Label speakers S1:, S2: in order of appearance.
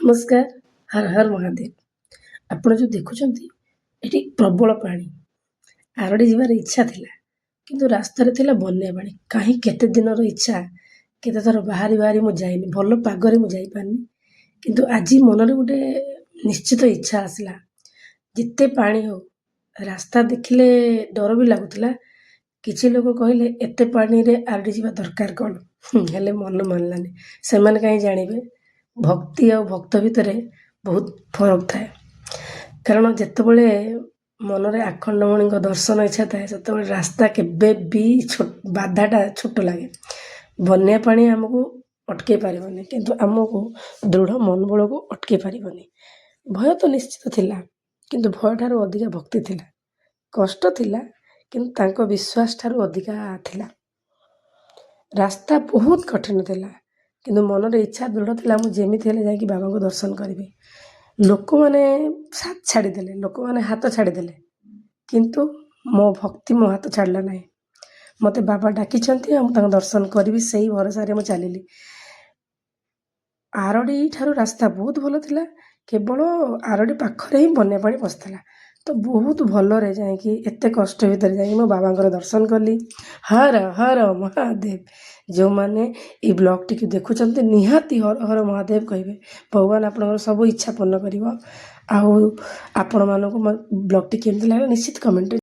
S1: ନମସ୍କାର। ହର ହର ମହାଦେବ। ଆପଣ ଯେଉଁ ଦେଖୁଛନ୍ତି ଏଠି ପ୍ରବଳ ପାଣି। ଆରଡ଼ି ଯିବାର ଇଚ୍ଛା ଥିଲା, କିନ୍ତୁ ରାସ୍ତାରେ ଥିଲା ବନ୍ୟା ପାଣି। କାହିଁ କେତେ ଦିନର ଇଚ୍ଛା, କେତେ ଥର ବାହାରି ବାହାରି ମୁଁ ଯାଇନି, ଭଲ ପାଗରେ ମୁଁ ଯାଇପାରିନି। କିନ୍ତୁ ଆଜି ମନରେ ଗୋଟେ ନିଶ୍ଚିତ ଇଚ୍ଛା ଆସିଲା, ଯେତେ ପାଣି ହଉ। ରାସ୍ତା ଦେଖିଲେ ଡର ବି ଲାଗୁଥିଲା। କିଛି ଲୋକ କହିଲେ ଏତେ ପାଣିରେ ଆରଡ଼ି ଯିବା ଦରକାର କ'ଣ, ହେଲେ ମନ ମାନିଲାନି। ସେମାନେ କାହିଁ ଜାଣିବେ, ଭକ୍ତି ଆଉ ଭକ୍ତ ଭିତରେ ବହୁତ ଫରକ ଥାଏ। କାରଣ ଯେତେବେଳେ ମନରେ ଆଖଣ୍ଡଳମଣିଙ୍କ ଦର୍ଶନ ଇଚ୍ଛା ଥାଏ, ସେତେବେଳେ ରାସ୍ତା କେବେ ବି ବାଧାଟା ଛୋଟ ଲାଗେ। ବନ୍ୟା ପାଣି ଆମକୁ ଅଟକେଇ ପାରିବନି, କିନ୍ତୁ ଆମକୁ ଦୃଢ଼ ମନୋବଳକୁ ଅଟକେଇ ପାରିବନି। ଭୟ ତ ନିଶ୍ଚିତ ଥିଲା, କିନ୍ତୁ ଭୟ ଠାରୁ ଅଧିକା ଭକ୍ତି ଥିଲା। କଷ୍ଟ ଥିଲା, କିନ୍ତୁ ତାଙ୍କ ବିଶ୍ୱାସ ଠାରୁ ଅଧିକା ଥିଲା। ରାସ୍ତା ବହୁତ କଠିନ ଥିଲା, କିନ୍ତୁ ମନରେ ଇଚ୍ଛା ଦୃଢ଼ ଥିଲା, ମୁଁ ଯେମିତି ହେଲେ ଯାଇକି ବାବାଙ୍କୁ ଦର୍ଶନ କରିବି। ଲୋକମାନେ ସାଥ ଛାଡ଼ିଦେଲେ, ଲୋକମାନେ ହାତ ଛାଡ଼ିଦେଲେ, କିନ୍ତୁ ମୋ ଭକ୍ତି ମୋ ହାତ ଛାଡ଼ିଲା ନାହିଁ। ମୋତେ ବାବା ଡାକିଛନ୍ତି ଆଉ ମୁଁ ତାଙ୍କ ଦର୍ଶନ କରିବି, ସେଇ ଭରସାରେ ମୁଁ ଚାଲିଲି। ଆରଡ଼ି ଠାରୁ ରାସ୍ତା ବହୁତ ଭଲ ଥିଲା, କେବଳ ଆରଡ଼ି ପାଖରେ ହିଁ ବନ୍ୟା ପାଣି ପଶିଥିଲା। ତ ବହୁତ ଭଲରେ ଯାଇକି, ଏତେ କଷ୍ଟ ଭିତରେ ଯାଇକି ମୋ ବାବାଙ୍କର ଦର୍ଶନ କଲି। ହର ହର ମହାଦେବ। ଯେଉଁମାନେ ଏଇ ବ୍ଲଗ୍ଟିକୁ ଦେଖୁଛନ୍ତି, ନିହାତି ହର ହର ମହାଦେବ କହିବେ। ଭଗବାନ ଆପଣଙ୍କର ସବୁ ଇଚ୍ଛା ପୂର୍ଣ୍ଣ କରିବ। ଆଉ ଆପଣମାନଙ୍କୁ ମୋ ବ୍ଲଗ୍ଟି କେମିତି ଲାଗିଲା ନିଶ୍ଚିତ କମେଣ୍ଟରେ